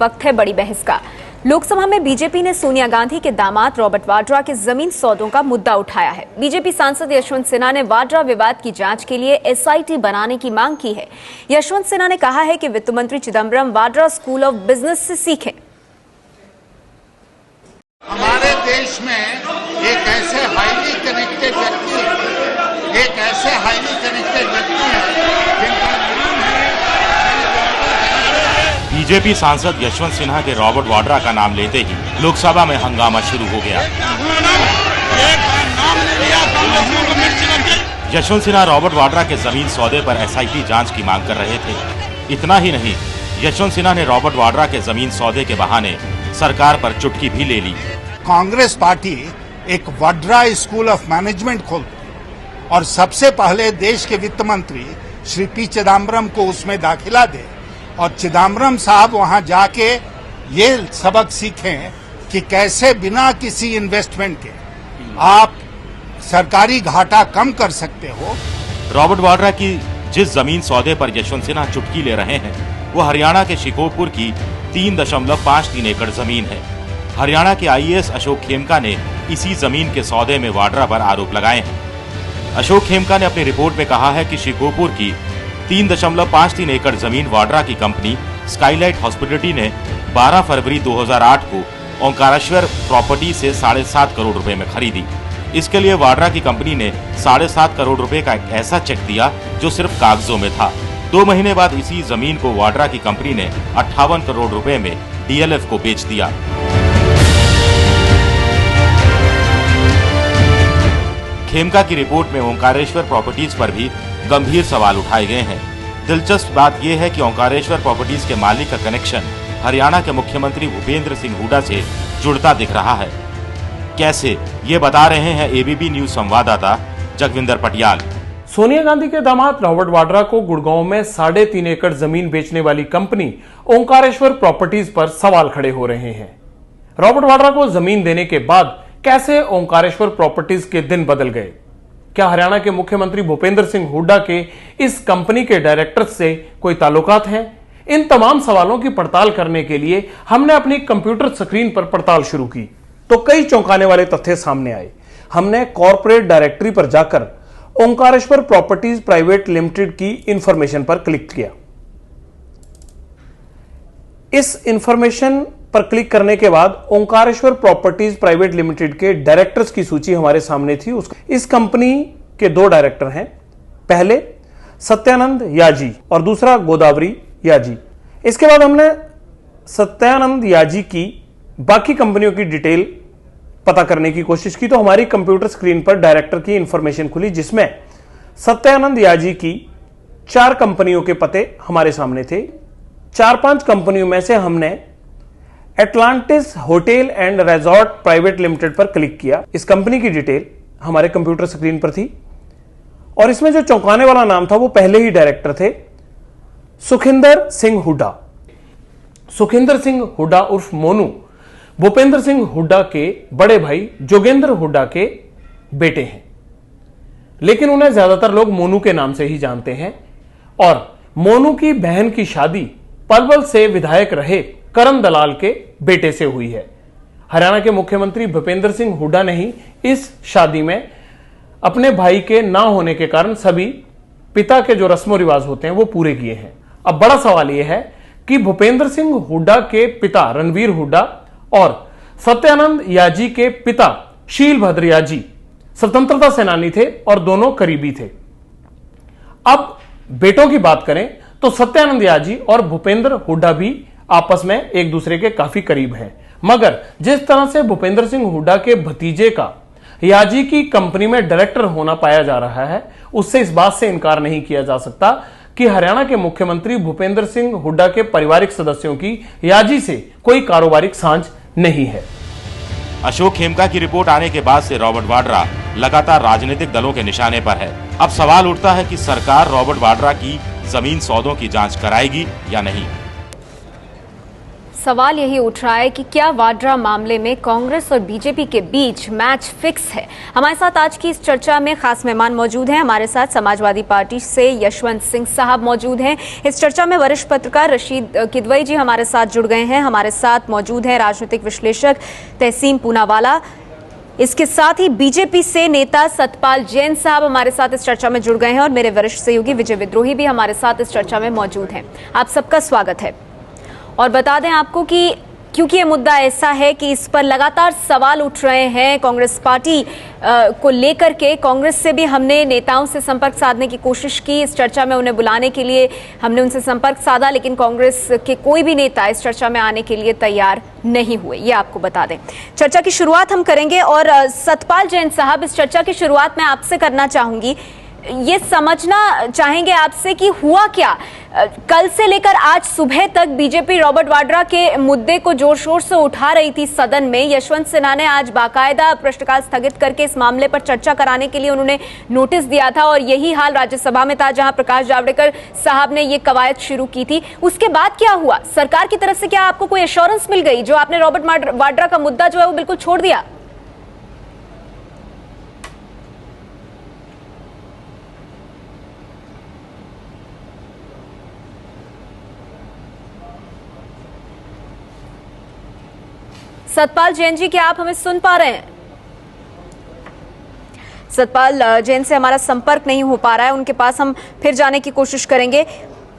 वक्त है बड़ी बहस का। लोकसभा में बीजेपी ने सोनिया गांधी के दामाद रॉबर्ट वाड्रा के जमीन सौदों का मुद्दा उठाया है। बीजेपी सांसद यशवंत सिन्हा ने वाड्रा विवाद की जांच के लिए एसआईटी बनाने की मांग की है। यशवंत सिन्हा ने कहा है कि वित्त मंत्री Chidambaram Vadra school of business से सीखें। हमारे देश में एक ऐसे हाईली कनेक्टेड व्यक्ति है जिनका नाम है। बीजेपी सांसद यशवंत सिन्हा के रॉबर्ट वाड्रा का नाम लेते ही लोकसभा में हंगामा शुरू हो गया। यशवंत सिन्हा रॉबर्ट वाड्रा के जमीन सौदे पर एसआईटी जांच की मांग कर रहे थे। इतना ही नहीं, यशवंत सिन्हा ने रॉबर्ट वाड्रा के जमीन सौदे के बहाने सरकार पर चुटकी भी ले ली। कांग्रेस पार्टी एक वाड्रा स्कूल ऑफ मैनेजमेंट खोलती और सबसे पहले देश के वित्त मंत्री श्री पी चिदंबरम को उसमें दाखिला दे और चिदंबरम साहब वहां जाके ये सबक सीखें कि कैसे बिना किसी इन्वेस्टमेंट के आप सरकारी घाटा कम कर सकते हो। रॉबर्ट वाड्रा की जिस जमीन सौदे पर यशवंत सिन्हा चुटकी ले रहे हैं वो हरियाणा के शिकोपुर की 3.53 एकड़ जमीन है। हरियाणा के आईएएस अशोक खेमका ने इसी जमीन के सौदे में वाड्रा पर आरोप लगाए हैं। अशोक खेमका ने अपनी रिपोर्ट में कहा है कि शिकोपुर की 3.53 एकड़ जमीन वाड्रा की कंपनी स्काईलाइट हॉस्पिटैलिटी ने 12 फरवरी 2008 को ओंकारेश्वर प्रॉपर्टी से 7.5 करोड़ रुपए में खरीदी। इसके लिए वाड्रा की कंपनी ने 7.5 करोड़ रुपए का एक ऐसा चेक दिया जो सिर्फ कागजों में था। 2 महीने बाद इसी जमीन को वाड्रा की कंपनी ने 58 करोड़ रुपए में डीएलएफ को बेच दिया। खेमका की रिपोर्ट में ओंकारेश्वर प्रॉपर्टीज पर भी गंभीर सवाल उठाए गए हैं। दिलचस्प बात यह है कि ओंकारेश्वर प्रॉपर्टीज के मालिक का कनेक्शन हरियाणा के मुख्यमंत्री भूपेंद्र सिंह हुड्डा से जुड़ता दिख रहा है। कैसे, ये बता रहे हैं एबीपी न्यूज संवाददाता जगविंदर पटियाल। सोनिया गांधी के दामाद रॉबर्ट वाड्रा को गुड़गांव में 3.5 एकड़ जमीन बेचने वाली कंपनी ओंकारेश्वर प्रॉपर्टीज पर सवाल खड़े हो रहे हैं। रॉबर्ट वाड्रा को जमीन देने के बाद कैसे ओंकारेश्वर प्रॉपर्टीज के दिन बदल गए? क्या हरियाणा के मुख्यमंत्री भूपेंद्र सिंह हुड्डा के इस कंपनी के डायरेक्टर्स से कोई ताल्लुकात हैं? इन तमाम सवालों की पड़ताल करने के लिए हमने अपनी कंप्यूटर स्क्रीन पर पड़ताल शुरू की तो कई चौंकाने वाले तथ्य सामने आए। हमने कॉर्पोरेट डायरेक्टरी पर जाकर ओंकारेश्वर प्रॉपर्टीज प्राइवेट लिमिटेड की इंफॉर्मेशन पर क्लिक किया। इस इंफॉर्मेशन पर क्लिक करने के बाद ओंकारेश्वर प्रॉपर्टीज प्राइवेट लिमिटेड के डायरेक्टर्स की सूची हमारे सामने थी। इस कंपनी के 2 डायरेक्टर हैं, पहले सत्यानंद याजी और दूसरा गोदावरी याजी। इसके बाद हमने सत्यानंद याजी की बाकी कंपनियों की डिटेल पता करने की कोशिश की तो हमारी कंप्यूटर स्क्रीन पर डायरेक्टर की इंफॉर्मेशन खुली जिसमें सत्यानंद याजी की 4 कंपनियों के पते हमारे सामने थे। 4-5 कंपनियों में से हमने Atlantis hotel and resort private limited पर क्लिक किया। इस कंपनी की डिटेल हमारे कंप्यूटर स्क्रीन पर थी और इसमें जो चौंकाने वाला नाम था वो पहले ही डायरेक्टर थे, सुखिंदर सिंह हुड्डा। सुखिंदर सिंह हुड्डा उर्फ मोनू भूपेंद्र सिंह हुड्डा के बड़े भाई जोगेंद्र हुड्डा के बेटे हैं, लेकिन उन्हें ज्यादातर लोग मोनू के नाम से ही जानते हैं। और मोनू की बहन की शादी पलवल से विधायक रहे करण दलाल के बेटे से हुई है। हरियाणा के मुख्यमंत्री भूपेंद्र सिंह हुड्डा ने ही इस शादी में अपने भाई के ना होने के कारण सभी पिता के जो रस्मों रिवाज होते हैं वो पूरे किए हैं। अब बड़ा सवाल यह है कि भूपेंद्र सिंह हुड्डा के पिता रणवीर हुड्डा और सत्यानंद याजी के पिता शीलभद्र याजी स्वतंत्रता सेनानी थे और दोनों करीबी थे। अब बेटों की बात करें तो सत्यानंद याजी और भूपेंद्र हुड्डा भी आपस में एक दूसरे के काफी करीब हैं। मगर जिस तरह से भूपेंद्र सिंह हुड्डा के भतीजे का याजी की कंपनी में डायरेक्टर होना पाया जा रहा है, उससे इस बात से इनकार नहीं किया जा सकता कि हरियाणा के मुख्यमंत्री भूपेंद्र सिंह हुड्डा के पारिवारिक सदस्यों की याजी से कोई कारोबारिक सांझ नहीं है। अशोक खेमका की रिपोर्ट आने के बाद से रॉबर्ट वाड्रा लगातार राजनीतिक दलों के निशाने पर है। अब सवाल उठता है कि सरकार रॉबर्ट वाड्रा की जमीन सौदों की जांच कराएगी या नहीं। सवाल यही उठ रहा है कि क्या वाड्रा मामले में कांग्रेस और बीजेपी के बीच मैच फिक्स है। हमारे साथ आज की इस चर्चा में खास मेहमान मौजूद हैं। हमारे साथ समाजवादी पार्टी से यशवंत सिंह साहब मौजूद हैं। इस चर्चा में वरिष्ठ पत्रकार रशीद किदवई जी हमारे साथ जुड़ गए हैं। हमारे साथ मौजूद हैं राजनीतिक विश्लेषक तहसीन पूनावाला। इसके साथ ही बीजेपी से नेता सतपाल जैन साहब हमारे साथ इस चर्चा में जुड़ गए हैं और मेरे वरिष्ठ सहयोगी विजय विद्रोही भी हमारे साथ इस चर्चा में मौजूद हैं। आप सबका स्वागत है। और बता दें आपको कि क्योंकि ये मुद्दा ऐसा है कि इस पर लगातार सवाल उठ रहे हैं कांग्रेस पार्टी को लेकर के। कांग्रेस से भी हमने नेताओं से संपर्क साधने की कोशिश की, इस चर्चा में उन्हें बुलाने के लिए हमने उनसे संपर्क साधा, लेकिन कांग्रेस के कोई भी नेता इस चर्चा में आने के लिए तैयार नहीं हुए। ये आपको बता दें। चर्चा की शुरुआत हम करेंगे और सतपाल जैन साहब, इस चर्चा की शुरुआत मैं आपसे करना चाहूंगी। ये समझना चाहेंगे आपसे कि हुआ क्या कल से लेकर आज सुबह तक। बीजेपी रॉबर्ट वाड्रा के मुद्दे को जोर शोर से उठा रही थी सदन में। यशवंत सिन्हा ने आज बाकायदा प्रश्नकाल स्थगित करके इस मामले पर चर्चा कराने के लिए उन्होंने नोटिस दिया था और यही हाल राज्यसभा में था, जहां प्रकाश जावड़ेकर साहब ने ये कवायद शुरू की थी। उसके बाद क्या हुआ? सरकार की तरफ से क्या आपको कोई एश्योरेंस मिल गई जो आपने रॉबर्ट वाड्रा का मुद्दा जो है वो बिल्कुल छोड़ दिया? सतपाल जैन जी, क्या आप हमें सुन पा रहे हैं? सतपाल जैन से हमारा संपर्क नहीं हो पा रहा है, उनके पास हम फिर जाने की कोशिश करेंगे।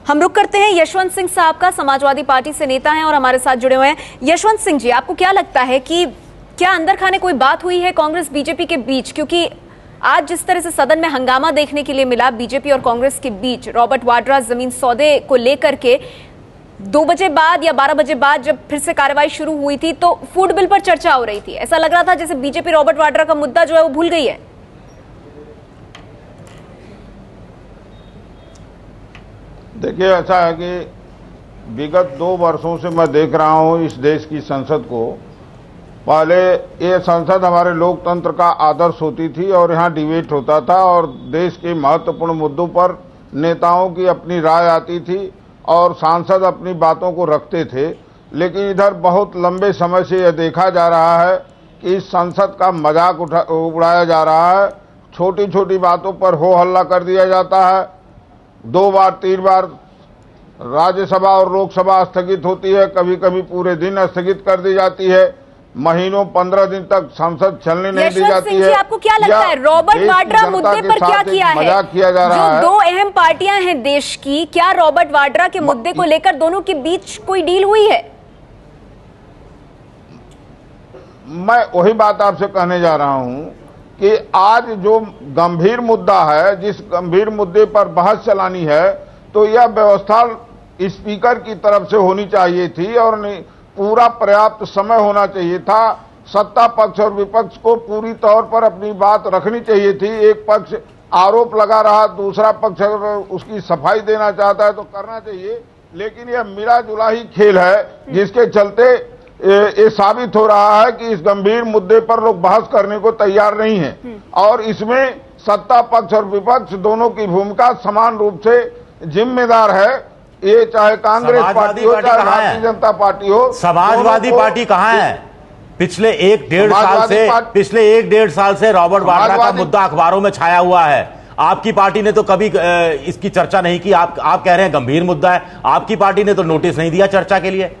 हम रुक करते हैं यशवंत सिंह साहब का, समाजवादी पार्टी से नेता हैं और हमारे साथ जुड़े हुए हैं। यशवंत सिंह जी, आपको क्या लगता है कि क्या अंदर खाने कोई बात हुई है कांग्रेस बीजेपी के बीच? क्योंकि आज जिस तरह से सदन में हंगामा देखने के लिए मिला बीजेपी और कांग्रेस के बीच रॉबर्ट वाड्रा जमीन सौदे को लेकर के 2 बजे बाद या 12 बजे बाद जब फिर से कार्रवाई शुरू हुई थी तो फूड बिल पर चर्चा हो रही थी। ऐसा लग रहा था जैसे बीजेपी रॉबर्ट वाड्रा का मुद्दा जो है वो भूल गई है। देखिए, ऐसा है कि विगत 2 वर्षों से मैं देख रहा हूं इस देश की संसद को। पहले ये संसद हमारे लोकतंत्र का आदर्श होती थी और यहाँ डिबेट होता था और देश के महत्वपूर्ण मुद्दों पर नेताओं की अपनी राय आती थी और सांसद अपनी बातों को रखते थे। लेकिन इधर बहुत लंबे समय से यह देखा जा रहा है कि इस संसद का मजाक उड़ाया जा रहा है। छोटी छोटी बातों पर हो हल्ला कर दिया जाता है। 2 बार 3 बार राज्यसभा और लोकसभा स्थगित होती है, कभी कभी पूरे दिन स्थगित कर दी जाती है। महीनों 15 दिन तक संसद चलने नहीं दी जाती है। आपको क्या लगता है रॉबर्ट वाड्रा मुद्दे पर क्या किया है? मजाक किया जा रहा है। जो 2 अहम पार्टियां हैं देश की, क्या रॉबर्ट वाड्रा के मुद्दे को लेकर दोनों के बीच कोई डील हुई है? मैं वही बात आपसे कहने जा रहा हूं कि आज जो गंभीर मुद्दा है, जिस गंभीर मुद्दे पर बहस चलानी है, तो यह व्यवस्था स्पीकर की तरफ से होनी चाहिए थी और पूरा पर्याप्त समय होना चाहिए था। सत्ता पक्ष और विपक्ष को पूरी तौर पर अपनी बात रखनी चाहिए थी। एक पक्ष आरोप लगा रहा, दूसरा पक्ष अगर उसकी सफाई देना चाहता है तो करना चाहिए। लेकिन यह मिला जुला ही खेल है, जिसके चलते ये साबित हो रहा है कि इस गंभीर मुद्दे पर लोग बहस करने को तैयार नहीं हैं और इसमें सत्ता पक्ष और विपक्ष दोनों की भूमिका समान रूप से जिम्मेदार है। ये चाहे कांग्रेस पार्टी हो चाहे भारतीय जनता पार्टी हो। समाजवादी पार्टी कहाँ है? पिछले 1-1.5 साल से रॉबर्ट वाड्रा का मुद्दा अखबारों में छाया हुआ है। आपकी पार्टी ने तो कभी इसकी चर्चा नहीं की। आप कह रहे हैं गंभीर मुद्दा है, आपकी पार्टी ने तो नोटिस नहीं दिया चर्चा के लिए।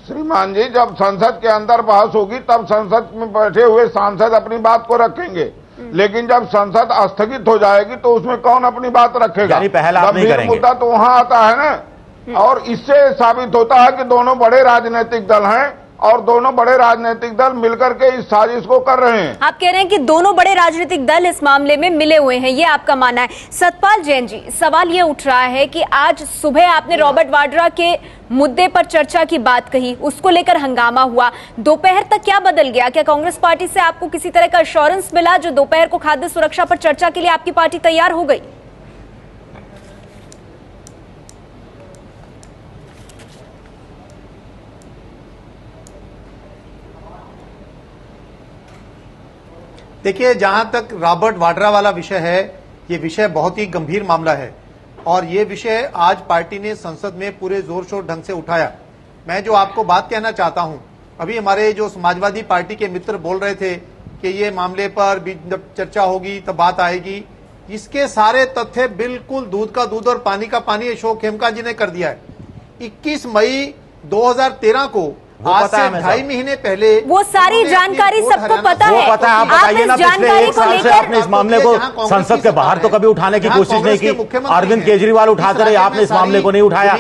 श्रीमान जी, जब संसद के अंदर बहस होगी तब संसद में बैठे हुए सांसद अपनी बात को रखेंगे, लेकिन जब संसद स्थगित हो जाएगी तो उसमें कौन अपनी बात रखेगा? गंभीर मुद्दा तो वहां आता है ना। और इससे साबित होता है कि दोनों बड़े राजनीतिक दल हैं और दोनों बड़े राजनीतिक दल मिलकर के इस साजिश को कर रहे हैं। आप कह रहे हैं कि दोनों बड़े राजनीतिक दल इस मामले में मिले हुए हैं, ये आपका मानना है। सतपाल जैन जी, सवाल ये उठ रहा है कि आज सुबह आपने रॉबर्ट वाड्रा के मुद्दे पर चर्चा की बात कही, उसको लेकर हंगामा हुआ। दोपहर तक क्या बदल गया? क्या कांग्रेस पार्टी से आपको किसी तरह का एश्योरेंस मिला जो दोपहर को खाद्य सुरक्षा पर चर्चा के लिए आपकी पार्टी तैयार हो गई? देखिए, जहां तक रॉबर्ट वाड्रा वाला विषय है, ये विषय बहुत ही गंभीर मामला है और ये विषय आज पार्टी ने संसद में पूरे जोर शोर ढंग से उठाया। मैं जो आपको बात कहना चाहता हूं, अभी हमारे जो समाजवादी पार्टी के मित्र बोल रहे थे कि ये मामले पर जब चर्चा होगी तब बात आएगी, इसके सारे तथ्य बिल्कुल दूध का दूध और पानी का पानी अशोक खेमका जी ने कर दिया है। 21 मई 2013 को आज से 2.5 महीने पहले वो सारी जानकारी सबको पता है। वो पता है, आप बताइए ना, पिछले 1 साल से आपने इस मामले को संसद के बाहर तो कभी उठाने की कोशिश नहीं की। अरविंद केजरीवाल उठाते रहे, आपने इस मामले को नहीं उठाया।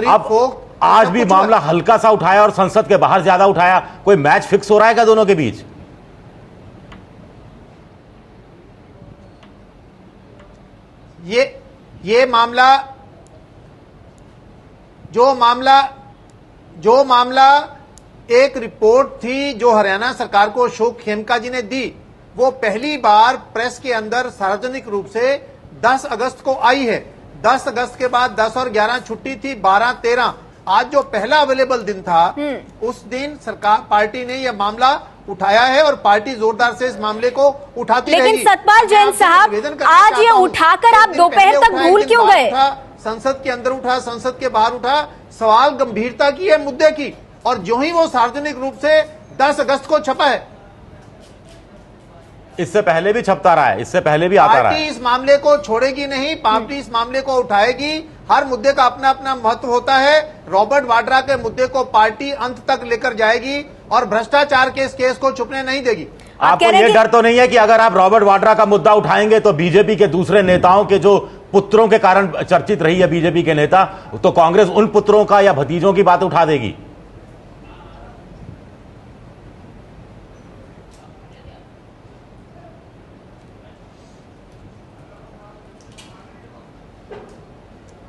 अब आज भी मामला हल्का सा उठाया और संसद के बाहर ज्यादा उठाया। कोई मैच फिक्स हो रहा है क्या दोनों के बीच? ये मामला जो मामला एक रिपोर्ट थी जो हरियाणा सरकार को अशोक खेमका जी ने दी, वो पहली बार प्रेस के अंदर सार्वजनिक रूप से 10 अगस्त को आई है। 10 अगस्त के बाद 10 और 11 छुट्टी थी, 12, 13। आज जो पहला अवेलेबल दिन था, उस दिन सरकार पार्टी ने यह मामला उठाया है और पार्टी जोरदार से इस मामले को उठाती रहेगी। लेकिन सतपाल जैन साहब, आज ये उठाकर आप दोपहर तक भूल क्यों गए? संसद के अंदर उठा, संसद के बाहर उठा, सवाल गंभीरता की है मुद्दे की, और जो ही वो सार्वजनिक रूप से 10 अगस्त को छपा है। इससे पहले भी छपता रहा है, इससे पहले भी आता रहा है। पार्टी इस मामले को छोड़ेगी नहीं, पार्टी इस मामले को उठाएगी। हर मुद्दे का अपना अपना महत्व होता है। रॉबर्ट वाड्रा के मुद्दे को पार्टी अंत तक लेकर जाएगी और भ्रष्टाचार के इस केस को छुपने नहीं देगी। आपको ये डर तो नहीं है कि अगर आप रॉबर्ट वाड्रा का मुद्दा उठाएंगे तो बीजेपी के दूसरे नेताओं के जो पुत्रों के कारण चर्चित रही है बीजेपी के नेता, तो कांग्रेस उन पुत्रों का या भतीजों की बात उठा देगी?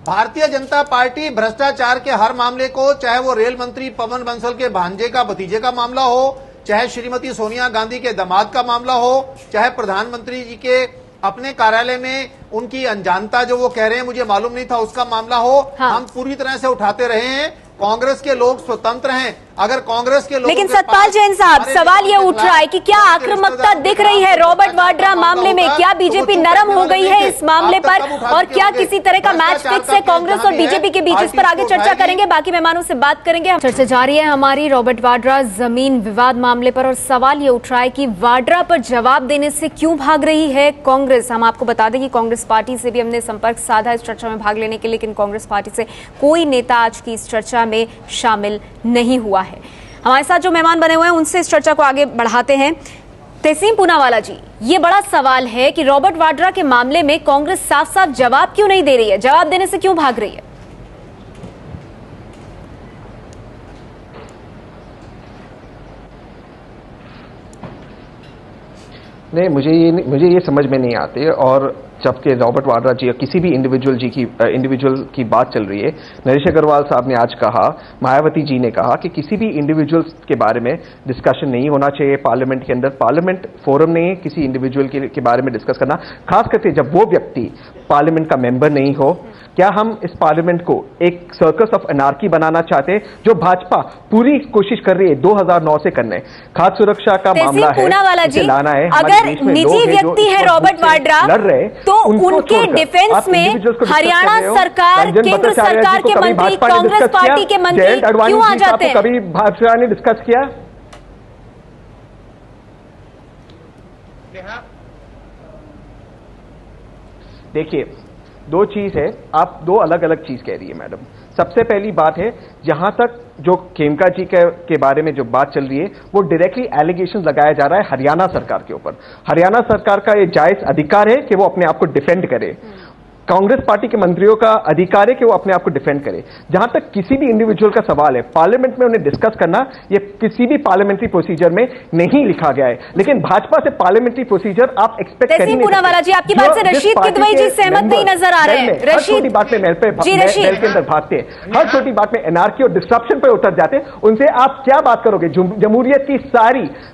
भारतीय जनता पार्टी भ्रष्टाचार के हर मामले को, चाहे वो रेल मंत्री पवन बंसल के भांजे का भतीजे का मामला हो, चाहे श्रीमती सोनिया गांधी के दामाद का मामला हो, चाहे प्रधानमंत्री जी के अपने कार्यालय में उनकी अनजानता जो वो कह रहे हैं मुझे मालूम नहीं था उसका मामला हो, हम पूरी तरह से उठाते रहे हैं। कांग्रेस के लोग स्वतंत्र हैं। अगर कांग्रेस के लोग, लेकिन सतपाल जैन साहब, सवाल ये उठ रहा है कि क्या आक्रामकता दिख रही है रॉबर्ट वाड्रा मामले में? क्या बीजेपी नरम हो गई है इस मामले पर, और क्या किसी तरह का मैच फिक्स है कांग्रेस और बीजेपी के बीच? इस पर आगे चर्चा करेंगे, बाकी मेहमानों से बात करेंगे। चर्चा जारी है हमारी रॉबर्ट वाड्रा जमीन विवाद मामले पर, और सवाल ये उठ रहा है कि वाड्रा पर जवाब देने से क्यों भाग रही है कांग्रेस। हम आपको बता दें कि कांग्रेस पार्टी से भी हमने संपर्क साधा इस चर्चा में भाग लेने के लिए, लेकिन कांग्रेस पार्टी से कोई नेता आज की इस चर्चा में शामिल नहीं हुआ है। हमारे साथ जो मेहमान बने हुए हैं उनसे इस चर्चा को आगे बढ़ाते हैं। तहसीन पूनावाला जी, ये बड़ा सवाल है कि रॉबर्ट वाड्रा के मामले में कांग्रेस साफ साफ जवाब क्यों नहीं दे रही है, जवाब देने से क्यों भाग रही है? नहीं, मुझे ये समझ में नहीं आते। और जबकि रॉबर्ट वाड्रा जी या किसी भी इंडिविजुअल की बात चल रही है, नरेश अग्रवाल साहब ने आज कहा, मायावती जी ने कहा कि किसी भी इंडिविजुअल के बारे में डिस्कशन नहीं होना चाहिए पार्लियामेंट के अंदर। पार्लियामेंट फोरम नहीं है किसी इंडिविजुअल के बारे में डिस्कस करना, खास करके जब वो व्यक्ति पार्लियामेंट का मेंबर नहीं हो। क्या हम इस पार्लियामेंट को एक सर्कस ऑफ अनार्की बनाना चाहते हैं, जो भाजपा पूरी कोशिश कर रही है 2009 से करने? खाद्य सुरक्षा का मामला है, इसे लाना है। अगर निजी व्यक्ति है रॉबर्ट वाड्रा, लड़ रहे तो उनके डिफेंस में हरियाणा सरकार, केंद्र सरकार के मंत्री, कांग्रेस पार्टी के मंत्री क्यों आ जाते हैं? कभी भाजपा ने डिस्कस किया? देखिए, दो चीज है, आप दो अलग अलग चीज कह रही है मैडम। सबसे पहली बात है, जहां तक जो खेमका जी के बारे में जो बात चल रही है, वो डायरेक्टली एलिगेशन लगाया जा रहा है हरियाणा सरकार के ऊपर। हरियाणा सरकार का ये जायज अधिकार है कि वो अपने आप को डिफेंड करे। कांग्रेस पार्टी के मंत्रियों का अधिकार है कि वो अपने आप को डिफेंड करे। जहां तक किसी भी इंडिविजुअल का सवाल है, पार्लियामेंट में उन्हें डिस्कस करना, ये किसी भी पार्लियामेंट्री प्रोसीजर में नहीं लिखा गया है। लेकिन भाजपा से पार्लियामेंट्री प्रोसीजर आप एक्सपेक्ट करेंगे। पूनावाला जी, आपकी बात से रशीद किदवई जी सहमत नहीं नजर आ रहे हैं। हर छोटी बात में महल के अंदर भागते हैं, हर छोटी बात में एनार्की और डिस्ट्रप्शन पर उतर जाते हैं। उनसे आप क्या बात करोगे? जमहूरियत की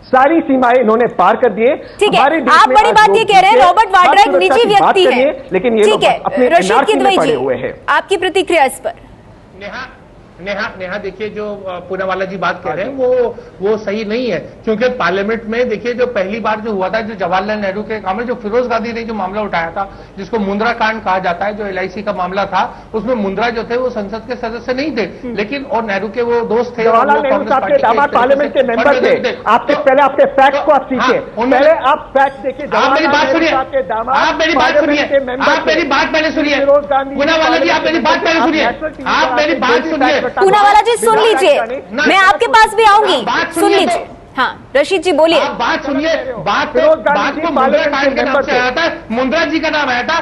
सारी सीमाएं इन्होंने पार कर दिए। ठीक है, आप बड़ी बात ये कह रहे हैं रॉबर्ट वाड्रा एक निजी व्यक्ति है, लेकिन ये लोग अपने एनार्की में पड़े हुए हैं। आपकी प्रतिक्रिया इस पर? नेहा देखिए, जो पूनावाला जी बात कह रहे हैं वो सही नहीं है, क्योंकि पार्लियामेंट में देखिए जो पहली बार जो हुआ था, जो जवाहरलाल नेहरू के काम में जो फिरोज गांधी ने जो मामला उठाया था, जिसको मुंद्रा कांड कहा जाता है, जो LIC का मामला था, उसमें मुंद्रा जो थे वो संसद के सदस्य नहीं थे, लेकिन और नेहरू के वो दोस्त थे, जवाहरलाल नेहरू साहब के दामाद पार्लियामेंट के मेंबर थे। आपके पहले आपके फैक्ट को आप सीखिए, पहले आप फैक्ट देखिए। आप मेरी बात सुनिए, आप मेरी बात सुनिए, आप मेरी बात पहले सुनिए, पूनावाला जी आप मेरी बात पहले सुनिए, आप मेरी बात सुनिए। पूनावाला जी सुन लीजिए, मैं आपके पास भी आऊंगी, सुन लीजिए। हाँ रशीद जी बोलिए। बात सुनिए, बात को मुंद्रा कांड के नाम से आया था, मुंद्रा जी का नाम आया था,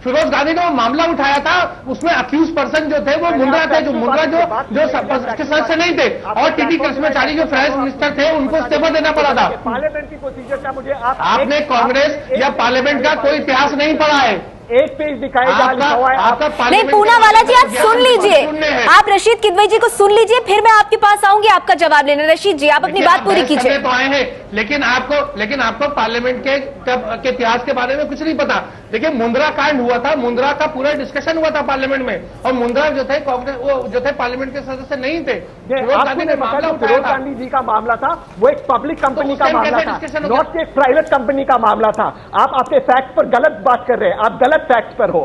फिरोज गांधी ने वो मामला उठाया था, उसमें अक्यूज पर्सन जो थे वो मुंद्रा थे, जो मुंद्रा जो सदस्य नहीं थे, और टीटी कृष्णमाचारी जो फाइनेंस मिनिस्टर थे उनको इस्तीफा देना पड़ा था। पार्लियामेंट्री प्रोसीजर का मुझे आपने कांग्रेस या पार्लियामेंट का कोई इतिहास नहीं पढ़ा है। एक पेज दिखाए जा लिखा हुआ है आपका। नहीं पूनावाला जी आप सुन लीजिए, आप रशीद किदवई जी को सुन लीजिए, फिर मैं आपके पास आऊंगी आपका जवाब लेने। रशीद जी आप अपनी बात पूरी कीजिए। तो आए हैं, लेकिन आपको पार्लियामेंट के इतिहास के बारे में कुछ नहीं पता। देखिए मुंद्रा कांड हुआ था, मुंद्रा का पूरा डिस्कशन हुआ था पार्लियामेंट में, और मुंद्रा जो थे कांग्रेस वो जो थे पार्लियामेंट के सदस्य नहीं थे। फिरोज गांधी ने मामला उठाया, फिरोज गांधी जी का मामला था, वो एक पब्लिक कंपनी का मामला था, नॉट एक प्राइवेट कंपनी का मामला था। आप आपके फैक्ट पर गलत बात कर रहे हैं, आप गलत फैक्ट पर हो,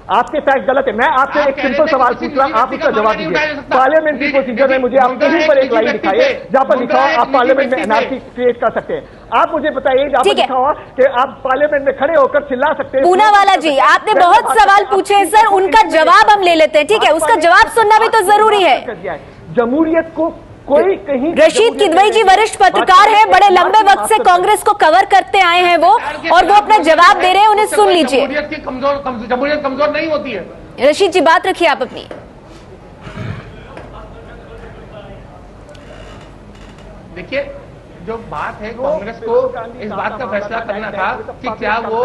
आपके फैक्ट गलत है। मैं आपसे एक सिंपल सवाल पूछ रहा हूं, आप उसका जवाब दीजिए। पार्लियामेंट्री प्रोसीजर में मुझे आप कहीं पर एक लाइन दिखाइए जहां पर लिखा हो आप पार्लियामेंट में एनआरसी क्रिएट कर सकते हैं। आप मुझे बताइए जहां पर लिखा हो कि आप पार्लियामेंट में खड़े होकर चिल्ला सकते हैं। पूनावाला जी आपने बहुत सवाल पूछे हैं सर, उनका जवाब हम ले लेते हैं, ठीक है? उसका जवाब सुनना भी तो जरूरी है। जमहूरियत को कोई कहीं। रशीद किदवई जी वरिष्ठ पत्रकार हैं, बड़े लंबे वक्त से कांग्रेस को कवर करते आए हैं वो, और वो अपना जवाब दे रहे हैं, उन्हें सुन लीजिए। जमहूरियत कमजोर नहीं होती है। रशीद जी बात रखिए आप अपनी। देखिए जो बात है, कांग्रेस को इस बात का फैसला करना था कि क्या वो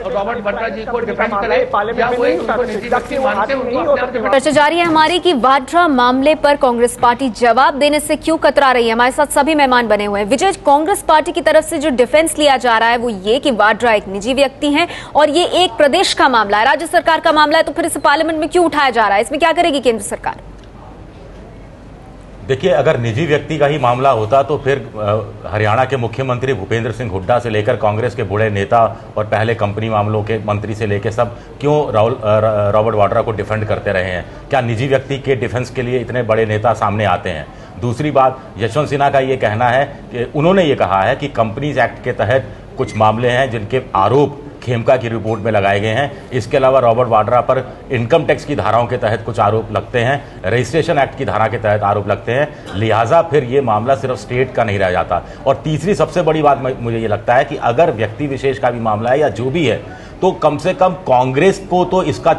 रॉबर्ट वाड्रा जी को डिफेंड करे या वो उनको निजी व्यक्ति मानते हैं। चर्चा जारी है हमारी कि वाड्रा मामले पर कांग्रेस पार्टी जवाब देने से क्यों कतरा रही है। हमारे साथ सभी मेहमान बने हुए हैं। विजय, कांग्रेस पार्टी की तरफ से जो डिफेंस लिया जा रहा है वो ये कि वाड्रा एक निजी व्यक्ति हैं और ये एक प्रदेश का मामला है, राज्य सरकार का मामला है, तो फिर इसे पार्लियामेंट में क्यों उठाया जा रहा है? इसमें क्या करेगी केंद्र सरकार? देखिए, अगर निजी व्यक्ति का ही मामला होता तो फिर हरियाणा के मुख्यमंत्री भूपेंद्र सिंह हुड्डा से लेकर कांग्रेस के बड़े नेता और पहले कंपनी मामलों के मंत्री से लेकर सब क्यों रॉबर्ट वाड्रा को डिफेंड करते रहे हैं? क्या निजी व्यक्ति के डिफेंस के लिए इतने बड़े नेता सामने आते हैं? दूसरी बात, यशवंत सिन्हा का ये कहना है कि उन्होंने ये कहा है कि कंपनीज एक्ट के तहत कुछ मामले हैं जिनके आरोप खेमका की रिपोर्ट में लगाए गए हैं। इसके अलावा रॉबर्ट वाड्रा पर इनकम टैक्स की धाराओं के तहत कुछ आरोप लगते हैं, रजिस्ट्रेशन एक्ट की धारा के तहत आरोप लगते हैं, लिहाजा फिर ये मामला सिर्फ स्टेट का नहीं रह जाता। और तीसरी सबसे बड़ी बात मुझे ये लगता है कि अगर व्यक्ति विशेष का भी मामला है या जो भी है, तो कम से कम कांग्रेस को तो इसका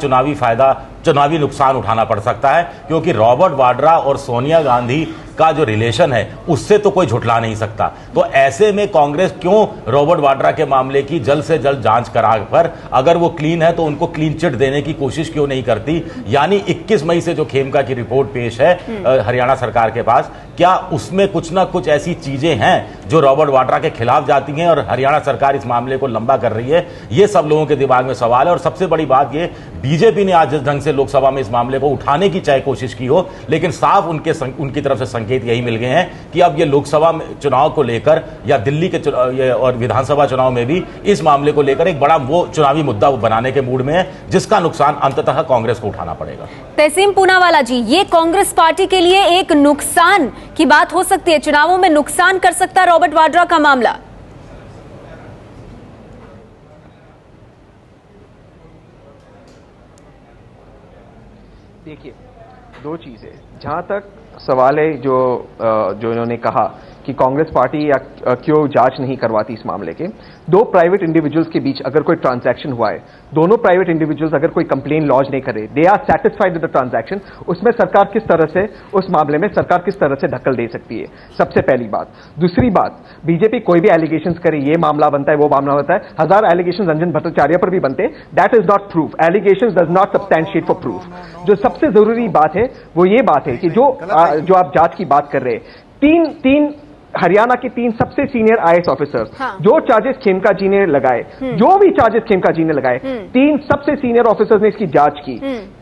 चुनावी नुकसान उठाना पड़ सकता है, क्योंकि रॉबर्ट वाड्रा और सोनिया गांधी का जो रिलेशन है उससे तो कोई झुठला नहीं सकता। तो ऐसे में कांग्रेस क्यों रॉबर्ट वाड्रा के मामले की जल्द से जल्द जांच करा कर, अगर वो क्लीन है तो उनको क्लीन चिट देने की कोशिश क्यों नहीं करती? यानी 21 मई से जो खेमका की रिपोर्ट पेश है हरियाणा सरकार के पास, क्या उसमें कुछ ना कुछ ऐसी चीजें हैं जो रॉबर्ट वाड्रा के खिलाफ जाती हैं और हरियाणा सरकार इस मामले को लंबा कर रही है? ये सब लोगों के दिमाग में सवाल है। और सबसे बड़ी बात ये, बीजेपी ने आज जिस ढंग से लोकसभा में इस मामले को उठाने की चाहे कोशिश की हो, लेकिन साफ उनकी तरफ से संकेत यही मिल गए हैं कि अब ये लोकसभा चुनाव को लेकर या दिल्ली के और विधानसभा चुनाव में भी इस मामले को लेकर एक बड़ा वो चुनावी मुद्दा बनाने के मूड में है, जिसका नुकसान अंततः कांग्रेस को उठाना पड़ेगा। तहसीम पूनावाला जी, ये कांग्रेस पार्टी के लिए एक नुकसान की बात हो सकती है, चुनावों में नुकसान कर सकता है रॉबर्ट वाड्रा का मामला? देखिए, दो चीजें जहां तक सवाल है जो इन्होंने कहा कि कांग्रेस पार्टी या क्यों जांच नहीं करवाती इस मामले के। दो प्राइवेट इंडिविजुअल्स के बीच अगर कोई ट्रांजैक्शन हुआ है, दोनों प्राइवेट इंडिविजुअल्स अगर कोई कंप्लेन लॉन्च नहीं करे, they are satisfied with the transaction, उसमें सरकार किस तरह से उस मामले में सरकार किस तरह से ढक्कल दे सकती है, सबसे पहली बात। दूसरी बात, बीजेपी कोई भी एलिगेशंस करे, ये मामला बनता है वो मामला बनता है, 1000 एलिगेशंस रंजन भट्टाचार्य पर भी बनते, that is not proof. Allegations does not substantiate for proof. जो सबसे जरूरी बात है वो ये बात है कि जो आप जांच की बात कर रहे हैं, तीन हरियाणा के 3 सबसे सीनियर आईएएस ऑफिसर्स, जो चार्जेस खेमका जी ने लगाए, जो भी चार्जेस खेमका जी ने लगाए, 3 सबसे सीनियर ऑफिसर्स ने इसकी जांच की।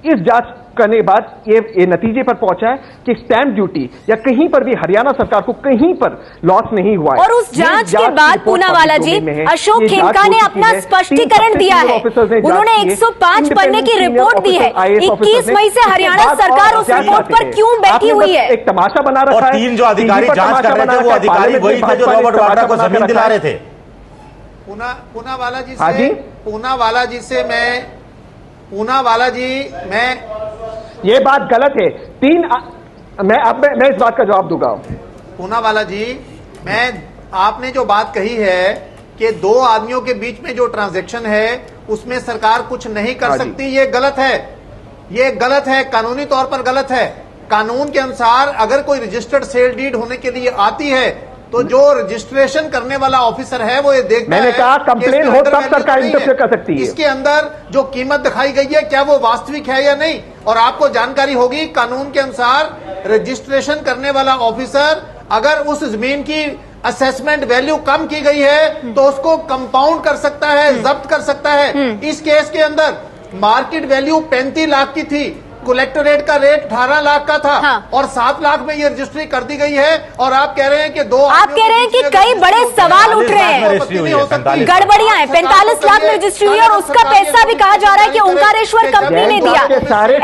इस जांच करने के बाद ये नतीजे पर पहुंचा है कि स्टैंप ड्यूटी या कहीं पर भी हरियाणा सरकार को कहीं पर लॉस नहीं हुआ है। और उस जांच के बाद पूनावाला जी, अशोक खेमका ने अपना स्पष्टीकरण दिया है। उन्होंने 105 पन्ने की रिपोर्ट दी है। 21 मई से हरियाणा सरकार उस रिपोर्ट पर क्यों बैठी हुई है? एक तमाशा बना रखा है। 3 जो अधिकारी जांच कर रहे थे वो अधिकारी वही थे जो रॉबर्ट वाड्रा को जमीन दिला रहे थे। पूनावाला जी मैं ये बात गलत है। मैं इस बात का जवाब दूंगा। पूनावाला जी, आपने जो बात कही है कि 2 आदमियों के बीच में जो ट्रांजैक्शन है उसमें सरकार कुछ नहीं कर सकती, ये गलत है। ये गलत है, कानूनी तौर पर गलत है। कानून के अनुसार अगर कोई रजिस्टर्ड सेल डीड होने के लिए आती है तो जो रजिस्ट्रेशन करने वाला ऑफिसर है वो ये देखता है। मैंने कहा कंप्लेन हो तब सरकार इंटरफेयर कर सकती है। इसके अंदर जो कीमत दिखाई गई है क्या वो वास्तविक है या नहीं, और आपको जानकारी होगी कानून के अनुसार रजिस्ट्रेशन करने वाला ऑफिसर अगर उस जमीन की असेसमेंट वैल्यू कम की गई है तो उसको कंपाउंड कर सकता है, जब्त कर सकता है। इस केस के अंदर मार्केट वैल्यू 35 लाख की थी, कलेक्टोरेट का रेट 18 लाख का था, और 7 लाख में ये रजिस्ट्री कर दी गई है। और आप कह रहे हैं कि आप कह रहे हैं कि कई बड़े सवाल उठ रहे हैं, गड़बड़ियां हैं। 45 लाख में रजिस्ट्री हुई और उसका पैसा भी कहा जा रहा है कि ओंकारेश्वर कंपनी ने दिया।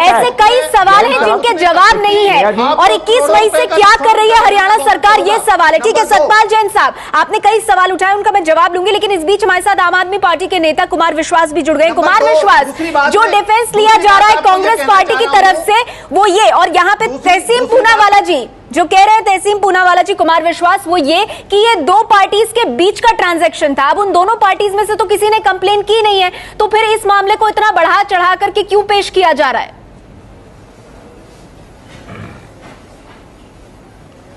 ऐसे कई सवाल हैं जिनके जवाब नहीं है। और 21 मई से क्या कर रही है हरियाणा सरकार, ये सवाल है। ठीक है सतपाल जैन साहब, आपने कई सवाल उठाए, उनका मैं जवाब लूंगी, लेकिन इस बीच हमारे साथ आम आदमी पार्टी के नेता कुमार विश्वास भी जुड़ गए। कुमार विश्वास, जो डिफेंस लिया जा रहा है कांग्रेस पार्टी की तरफ से वो ये, और यहाँ पे तहसीम पूनावाला जी जो कह रहे हैं, तहसीम पूनावाला जी, कुमार विश्वास, वो ये कि ये 2 पार्टीज के बीच का ट्रांजैक्शन था। अब उन दोनों पार्टीज में से तो किसी ने कंप्लेन की नहीं है, तो फिर इस मामले को इतना बढ़ा चढ़ा करके क्यों पेश किया जा रहा है?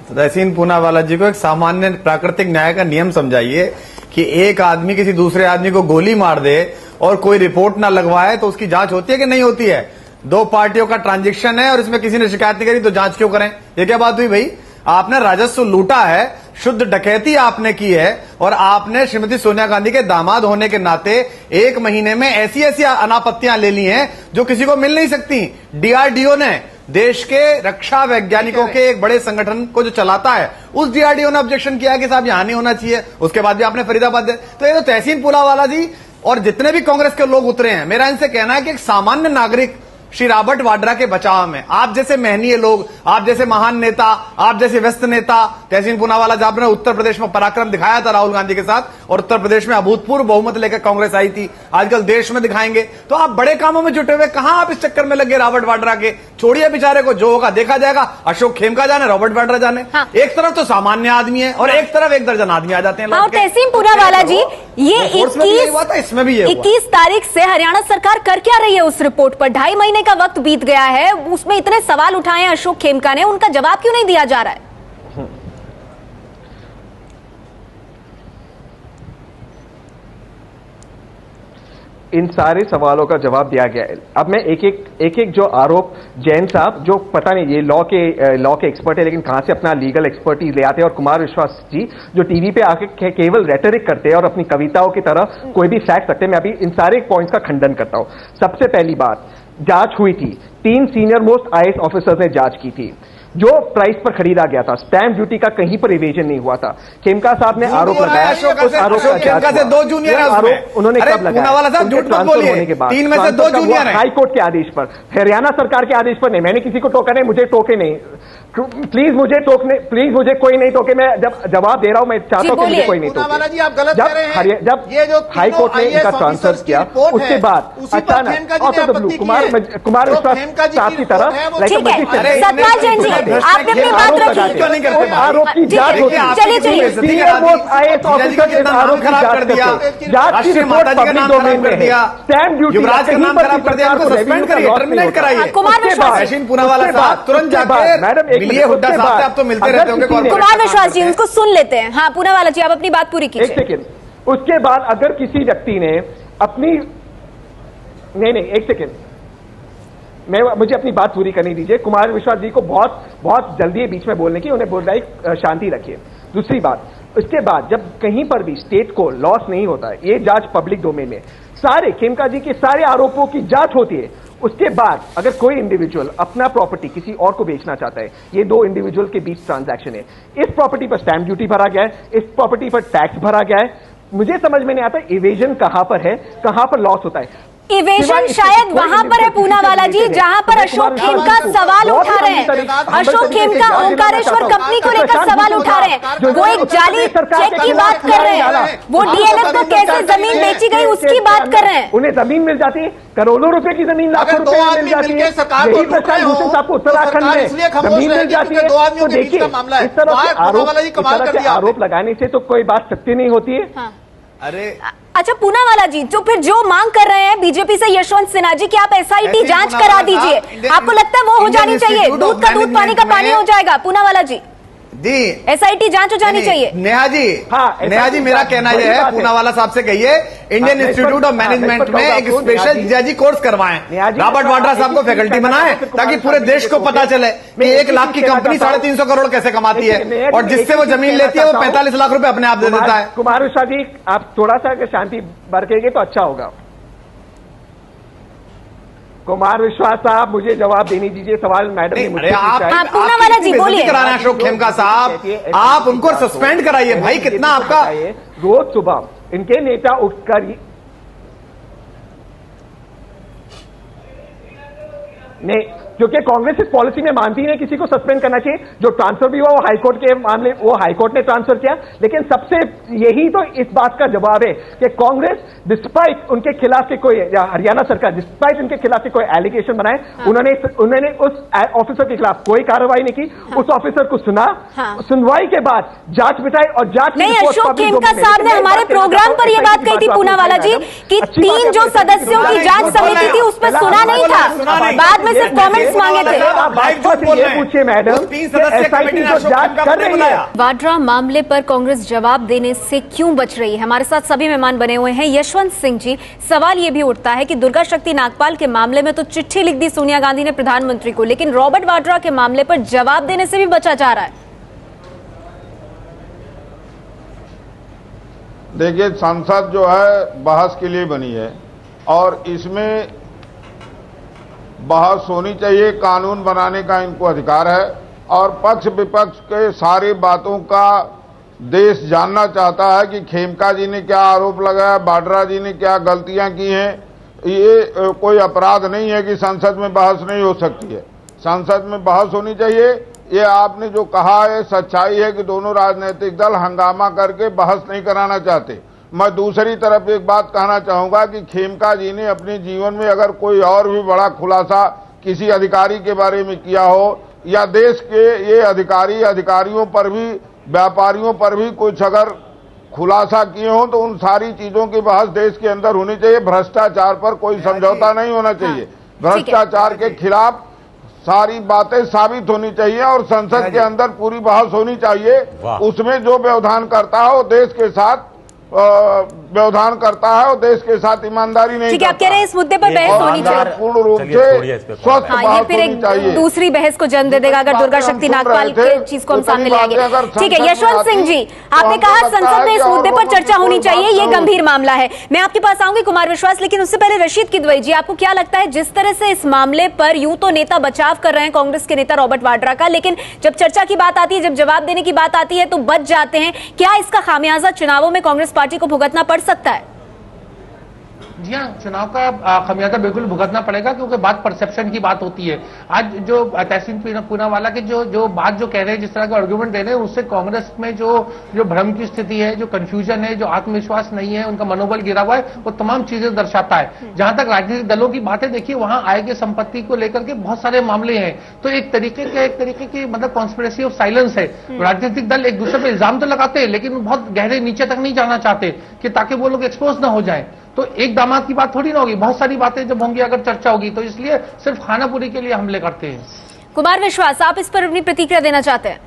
तहसीन पूनावाला जी को एक सामान्य प्राकृतिक न्याय का नियम समझाइए कि एक आदमी किसी दूसरे आदमी को गोली मार दे और कोई रिपोर्ट ना लगवाए तो उसकी जांच होती है कि नहीं होती है? 2 पार्टियों का ट्रांजैक्शन है और इसमें किसी ने शिकायत नहीं करी तो जांच क्यों करें? ये क्या बात हुई भाई? आपने राजस्व लूटा है, शुद्ध डकैती आपने की है, और आपने श्रीमती सोनिया गांधी के दामाद होने के नाते 1 महीने में ऐसी ऐसी अनापत्तियां ले ली हैं जो किसी को मिल नहीं सकती। डीआरडीओ ने, देश के रक्षा वैज्ञानिकों के एक बड़े संगठन को जो चलाता है, उस डीआरडीओ ने ऑब्जेक्शन किया कि साहब यहां नहीं होना चाहिए। उसके बाद भी आपने फरीदाबाद दे। तो ये तो तहसीन पूनावाला जी और जितने भी कांग्रेस के लोग उतरे हैं, मेरा इनसे कहना है कि एक सामान्य नागरिक श्री रॉबर्ट वाड्रा के बचाव में, आप जैसे महनीय लोग, आप जैसे महान नेता, आप जैसे व्यस्त नेता, तहसीन पूनावाला जब ने उत्तर प्रदेश में पराक्रम दिखाया था राहुल गांधी के साथ, और उत्तर प्रदेश में अभूतपूर्व बहुमत लेकर कांग्रेस आई थी, आजकल देश में दिखाएंगे। तो आप बड़े कामों में जुटे हुए, कहां आप इस चक्कर में लगे रॉबर्ट वाड्रा के? छोड़िए बेचारे को, जो होगा देखा जाएगा। अशोक खेमका जाने, रॉबर्ट वाड्रा जाने। एक तरफ तो सामान्य आदमी है और एक तरफ 1 दर्जन आदमी आ जाते हैं। तहसीन पूनावाला जी, ये 21 तारीख से हरियाणा सरकार कर क्या रही है उस रिपोर्ट पर? 2.5 महीने का वक्त बीत गया है, उसमें इतने सवाल उठाए हैं अशोक खेमका ने, उनका जवाब क्यों नहीं दिया जा रहा है? इन सारे सवालों का जवाब दिया गया है। अब मैं एक जो आरोप, जैन साहब जो पता नहीं ये लॉ के एक्सपर्ट है, लेकिन कहां से अपना लीगल एक्सपर्टीज ले आते हैं, और कुमार विश्वास जी जो टीवी पे आके केवल रेटरिक करते हैं और अपनी कविताओं की तरह कोई भी फैक्ट रखते हैं। मैं अभी इन सारे पॉइंट्स का खंडन करता हूं। सबसे पहली बात, जांच हुई थी, 3 सीनियर मोस्ट आईएएस ऑफिसर्स ने जांच की थी। जो प्राइस पर खरीदा गया था, स्टैंप ड्यूटी का कहीं पर इवेजन नहीं हुआ था। खेमका साहब ने आरोप लगाया, उस आरोप का से 2 जूनियर आरोप उन्होंने कब लगाया? ट्रांसफर होने के बाद। 3 में से 2 जूनियर हैं। हाई कोर्ट के आदेश पर, हरियाणा सरकार के आदेश पर नहीं। मैंने किसी को टोका नहीं, मुझे टोके नहीं। प्लीज मुझे कोई नहीं टोके। मैं जब जवाब दे रहा हूं, मैं चाहता हूं कि मुझे कोई नहीं टोके। जब हाई कोर्ट ने इनका ट्रांसफर किया, उसके बाद अचानक out of the blue Kumar विश्वास साहब की तरह सतपाल जैन जी, आपने अपनी बात रखी। आरोप की जांच होती है। चलिए आईएएस ऑफिसर के आरोप की जांच करते हैं। जांच की रिपोर्ट पब्लिक डोमेन में है। स्टैंप ड्यूटी युवराज का नाम खराब कर दिया, उनको सस्पेंड करिए, टर्मिनेट कराइए। कुमार विश्वास, तहसीन पूनावाला साहब तुरंत जाके मिलिए, हुड्डा साहब से आप तो मिलते रहते होंगे। कुमार विश्वास जी, उनको सुन लेते हैं। हाँ पूनावाला जी, आप अपनी बात पूरी कीजिए। 1 सेकेंड। उसके बाद अगर किसी व्यक्ति ने अपनी नहीं 1 सेकेंड, मुझे अपनी बात पूरी करनी दीजिए। कुमार विश्वास जी को बहुत जल्दी है बीच में बोलने की, उन्हें बोल रहा है शांति रखिए। दूसरी बात, उसके बाद जब कहीं पर भी स्टेट को लॉस नहीं होता है, ये जांच पब्लिक डोमेन में, सारे खेमका जी के सारे आरोपों की जांच होती है, उसके बाद अगर कोई इंडिविजुअल अपना प्रॉपर्टी किसी और को बेचना चाहता है, ये दो इंडिविजुअल के बीच ट्रांजैक्शन है, इस प्रॉपर्टी पर स्टैंप ड्यूटी भरा गया है, इस प्रॉपर्टी पर टैक्स भरा गया है, मुझे समझ में नहीं आता इवेजन कहां पर है, कहां पर लॉस होता है। इवेजन शायद वहां पर है पूनावाला जी, जहां पर अशोक खेमका सवाल उठा रहे हैं। अशोक खेमका ओंकारेश्वर कंपनी को लेकर सवाल उठा रहे हैं। वो एक जाली चेक की बात कर रहे हैं, वो डीएलएफ को कैसे जमीन बेची गई उसकी बात कर रहे हैं। उन्हें जमीन मिल जाती है, करोड़ों रुपए की जमीन, लाखों रुपए मिल जाती है। यही प्रशांत भूषण साहब को उत्तराखंड में जमीन मिल जाती है। तो देखिए, इस तरह के आरोप लगाने से तो कोई बात सत्य नहीं होती है। अरे अच्छा पूनावाला जी, तो फिर जो मांग कर रहे हैं बीजेपी से यशवंत सिन्हा जी कि आप एसआईटी जांच करा दीजिए, आपको लगता है वो हो जानी चाहिए? दूध का दूध पानी का पानी हो जाएगा पूनावाला जी? जी, एसआईटी जांच हो जानी चाहिए। नेहा जी, हाँ, नेहा जी, मेरा कहना यह है, पूनावाला साहब से कहिए इंडियन इंस्टीट्यूट ऑफ मैनेजमेंट में एक स्पेशल जीजाजी कोर्स करवाएं, रॉबर्ट वाड्रा साहब को फैकल्टी बनाएं, ताकि पूरे देश को पता चले कि 1 लाख की कंपनी 350 करोड़ कैसे कमाती है, और जिससे वो जमीन लेती है वो 45 लाख रुपए अपने आप दे देता है। कुमार विश्वास जी, आप थोड़ा सा अगर शांति बरतेंगे तो अच्छा होगा। कुमार विश्वास साहब, मुझे जवाब देने दीजिए, सवाल मैडम ने मुझसे पूछा है। पूनावाला जी बोलिए। करा रहे हैं अशोक खेमका साहब, आप उनको सस्पेंड कराइए भाई। कितना आपका रोज सुबह इनके नेता उठकर नहीं, क्योंकि कांग्रेस इस पॉलिसी में मानती है किसी को सस्पेंड करना चाहिए। जो ट्रांसफर भी हुआ वो हाईकोर्ट के मामले, वो हाईकोर्ट ने ट्रांसफर किया। लेकिन सबसे यही तो इस बात का जवाब है कि कांग्रेस डिस्पाइट उनके खिलाफ के कोई, या हरियाणा सरकार डिस्पाइट उनके खिलाफ के कोई एलिगेशन बनाए, उन्होंने उस ऑफिसर के खिलाफ कोई कार्रवाई नहीं की। उस ऑफिसर को सुना, सुनवाई के बाद जांच बिठाई और जांच नहीं। अशोक खेमका साहब ने हमारे प्रोग्राम पर यह बात कही थी पूनावाला जी कि 3 जो सदस्यों की जांच समिति थी उस पर सुना नहीं था, बाद में सिर्फ कमेंट्स मांगे थे। पूछिए मैडम, एसआईटी जो जांच कर रही है। वाड्रा मामले पर कांग्रेस जवाब देने से क्यों बच रही है? हमारे साथ सभी मेहमान बने हुए हैं। यशवंत सिंह जी, सवाल यह भी उठता है कि दुर्गा शक्ति नागपाल के मामले में तो चिट्ठी लिख दी सोनिया गांधी ने प्रधानमंत्री को, लेकिन रॉबर्ट वाड्रा के मामले पर जवाब देने से भी बचा जा रहा है। देखिए, संसद जो है बहस के लिए बनी है और इसमें बहस होनी चाहिए। कानून बनाने का इनको अधिकार है और पक्ष विपक्ष के सारी बातों का देश जानना चाहता है कि खेमका जी ने क्या आरोप लगाया, वाड्रा जी ने क्या गलतियां की हैं। ये कोई अपराध नहीं है कि संसद में बहस नहीं हो सकती है। संसद में बहस होनी चाहिए। ये आपने जो कहा है सच्चाई है कि दोनों राजनीतिक दल हंगामा करके बहस नहीं कराना चाहते। मैं दूसरी तरफ एक बात कहना चाहूंगा कि खेमका जी ने अपने जीवन में अगर कोई और भी बड़ा खुलासा किसी अधिकारी के बारे में किया हो, या देश के ये अधिकारियों पर भी, व्यापारियों पर भी कुछ अगर खुलासा किए हो, तो उन सारी चीजों की बहस देश के अंदर होनी चाहिए। भ्रष्टाचार पर कोई समझौता नहीं होना चाहिए। भ्रष्टाचार के खिलाफ सारी बातें साबित होनी चाहिए और संसद के अंदर पूरी बहस होनी चाहिए। उसमें जो व्यवधान करता है वो देश के साथ व्यवधान करता है और देश के साथ ईमानदारी नहीं। ठीक है, आप कह रहे हैं इस मुद्दे पर बहस होनी चाहिए, पूर्ण रूप से स्वस्थ ये फिर एक दूसरी बहस को जन्म दे देगा अगर दुर्गा शक्ति नागपाल के चीज को हम सामने ले आएंगे। ठीक है, यशवंत सिंह जी, आपने कहा संसद में इस मुद्दे पर चर्चा होनी चाहिए, ये गंभीर मामला है। मैं आपके पास आऊंगी कुमार विश्वास, लेकिन उससे पहले रशीद किदवई जी, आपको क्या लगता है जिस तरह से इस मामले पर यूं तो नेता बचाव कर रहे हैं कांग्रेस के नेता रॉबर्ट वाड्रा का, लेकिन जब चर्चा की बात आती है, जब जवाब देने की बात आती है तो बच जाते हैं, क्या इसका खामियाजा चुनावों में कांग्रेस पार्टी को भुगतना पड़ सकता है? जी हाँ, चुनाव का खमियाजा बिल्कुल भुगतना पड़ेगा, क्योंकि बात परसेप्शन की बात होती है। आज जो तहसीन पूनावाला के जो बात जो कह रहे हैं, जिस तरह के आर्गुमेंट दे रहे हैं, उससे कांग्रेस में जो भ्रम की स्थिति है, जो कंफ्यूजन है, जो आत्मविश्वास नहीं है, उनका मनोबल गिरा हुआ है, वो तमाम चीजें दर्शाता है। जहां तक राजनीतिक दलों की बातें देखिए, वहां आय की संपत्ति को लेकर के बहुत सारे मामले हैं। तो एक तरीके की मतलब कॉन्स्पिरेसी ऑफ साइलेंस है। राजनीतिक दल एक दूसरे पर इल्जाम तो लगाते हैं, लेकिन बहुत गहरे नीचे तक नहीं जाना चाहते कि ताकि वो लोग एक्सपोज ना हो जाए। तो एक दामाद की बात थोड़ी ना होगी, बहुत सारी बातें जब होंगी, अगर चर्चा होगी, तो इसलिए सिर्फ खानापुरी के लिए हमले करते हैं। कुमार विश्वास, आप इस पर अपनी प्रतिक्रिया देना चाहते हैं?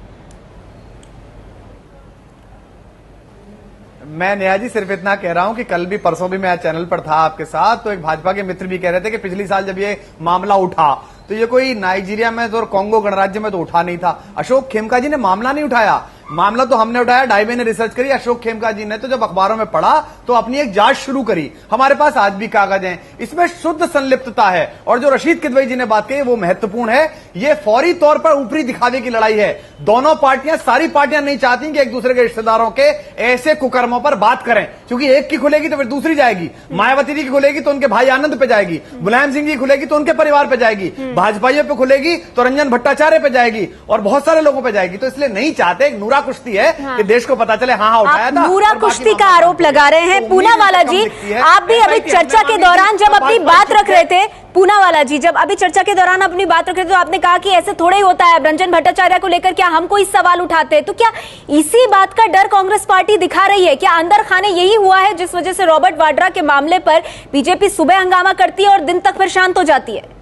मैं नेहा जी सिर्फ इतना कह रहा हूं कि कल भी परसों भी मैं चैनल पर था आपके साथ, तो एक भाजपा के मित्र भी कह रहे थे कि पिछली साल जब ये मामला उठा तो ये कोई नाइजीरिया में तो और कांगो गणराज्य में तो उठा नहीं था। अशोक खेमका जी ने मामला नहीं उठाया, मामला तो हमने उठाया, 2.5 महीने रिसर्च करी, अशोक खेमका जी ने तो जब अखबारों में पढ़ा तो अपनी एक जांच शुरू करी। हमारे पास आज भी कागज हैं, इसमें शुद्ध संलिप्तता है। और जो रशीद किदवई जी ने बात कही वो महत्वपूर्ण है। ये फौरी तौर पर ऊपरी दिखावे की लड़ाई है। दोनों पार्टियां, सारी पार्टियां नहीं चाहती कि एक दूसरे के रिश्तेदारों के ऐसे कुकर्मों पर बात करें, क्योंकि एक की खुलेगी तो फिर दूसरी जाएगी। मायावती जी की खुलेगी तो उनके भाई आनंद पे जाएगी, मुलायम सिंह जी खुलेगी तो उनके परिवार पे जाएगी, भाजपाइयों पे खुलेगी तो रंजन भट्टाचार्य पे जाएगी और बहुत सारे लोगों पे जाएगी। तो इसलिए नहीं चाहते, एक नूरा कुश्ती है कि देश को पता चले हाँ उठाया था। नूरा कुश्ती का आरोप लगा रहे हैं। पूनावाला जी, आप भी अभी चर्चा के दौरान जब अपनी बात रख रहे थे, पूनावाला जी जब अभी चर्चा के दौरान अपनी बात रख रहे थे तो आपने कहा कि ऐसे थोड़े ही होता है, रंजन भट्टाचार्य को लेकर क्या हम कोई सवाल उठाते हैं? तो क्या इसी बात का डर कांग्रेस पार्टी दिखा रही है? क्या अंदर खाने यही हुआ है जिस वजह से रॉबर्ट वाड्रा के मामले पर बीजेपी सुबह हंगामा करती है और दिन तक फिर शांत हो जाती है?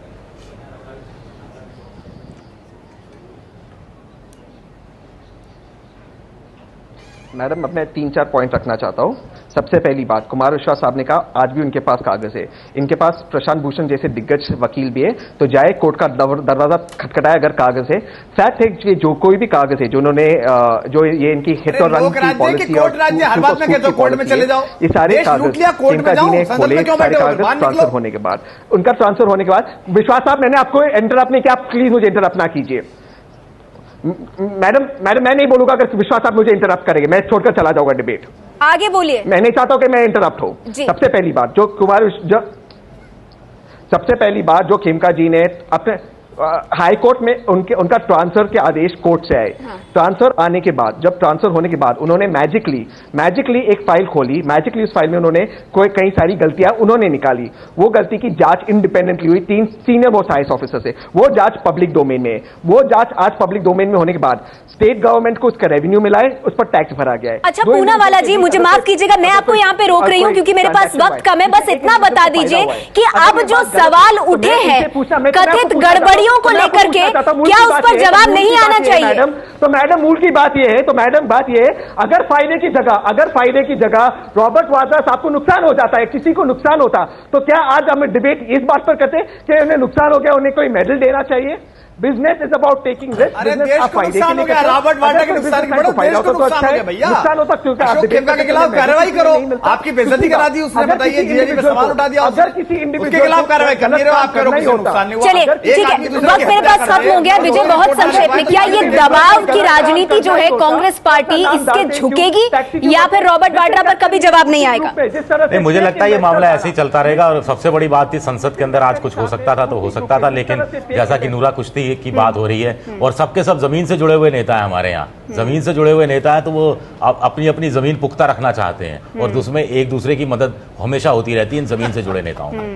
मैडम, अब मैं 3-4 पॉइंट रखना चाहता हूं। सबसे पहली बात, कुमार विश्वास साहब ने कहा आज भी उनके पास कागज है। इनके पास प्रशांत भूषण जैसे दिग्गज वकील भी है, तो जाए कोर्ट का दरवाजा खटखटाए अगर कागज है। फैक्ट है कि जो कोई भी कागज है जो उन्होंने जो ये इनकी हिट और रन की पॉलिसी और ये सारे कागज खेमका जी ने खोले, सारे कागज ट्रांसफर होने के बाद, उनका ट्रांसफर होने के बाद, विश्वास साहब मैंने आपको इंटरप्ट नहीं किया, आप प्लीज मुझे इंटरप्ट ना कीजिए। मैडम मैं नहीं बोलूंगा अगर विश्वास साहब मुझे इंटरप्ट करेंगे, मैं छोड़कर चला जाऊंगा डिबेट। आगे बोलिए। मैं नहीं चाहता हूं कि मैं इंटरप्ट हो। सबसे पहली बात सबसे पहली बात जो खेमका जी ने अपने हाई कोर्ट में उनका ट्रांसफर के आदेश कोर्ट से आए। ट्रांसफर आने के बाद, जब ट्रांसफर होने के बाद उन्होंने मैजिकली एक फाइल खोली। मैजिकली उस फाइल में उन्होंने कई सारी गलतियां उन्होंने निकाली। वो गलती की जांच इंडिपेंडेंटली हुई 3 सीनियर मोस्ट आईएएस ऑफिसर से। वो जांच पब्लिक डोमेन में है। वो जांच आज पब्लिक डोमेन में होने के बाद स्टेट गवर्नमेंट को उसका रेवेन्यू मिला है, उस पर टैक्स भरा गया है। अच्छा पूनावाला जी, मुझे माफ कीजिएगा, मैं आपको यहाँ पे रोक रही हूँ क्योंकि मेरे पास वक्त कम है। बस इतना बता दीजिए कि अब जो सवाल उठे हैं कथित गड़बड़ियों को लेकर के, क्या उस पर जवाब नहीं आना चाहिए? तो मैडम मूल की बात यह है, अगर फायदे की जगह रॉबर्ट वाड्रा साहब को नुकसान हो जाता है, किसी को नुकसान होता, तो क्या आज हम डिबेट इस बात पर करते कि उन्हें नुकसान हो गया, उन्हें कोई मेडल देना चाहिए? Business is about taking risk. Robert Vadra के नुकसान की नुकसान होता क्योंकि अशोक खेमका के खिलाफ कार्रवाई करो। आपकी बेइज्जती करा दी उसने, बताइए जीएसटी पे सवाल उठा दिया। अगर किसी इंडिविजुअल के खिलाफ कार्रवाई कर नहीं रहे हो आप, करो किसी नुकसान नहीं हुआ। चलिए ठीक है, वक्त मेरे पास खत्म हो गया। विजय बहुत संक्षेप में, क्या ये दबाव की राजनीति जो है कांग्रेस पार्टी इसके झुकेगी या फिर रॉबर्ट वाड्रा पर कभी जवाब नहीं आएगा? नहीं, मुझे लगता है ये मामला ऐसे ही चलता रहेगा। और सबसे बड़ी बात थी संसद के अंदर आज कुछ हो सकता था तो हो सकता था, लेकिन जैसा कि नूरा कुश्ती की बात हो रही है और सबके सब जमीन से जुड़े हुए नेता है हमारे यहाँ, जमीन से जुड़े हुए नेता है, तो वो अपनी अपनी जमीन पुख्ता रखना चाहते हैं और उसमें एक दूसरे की मदद हमेशा होती रहती है इन जमीन से जुड़े नेताओं में।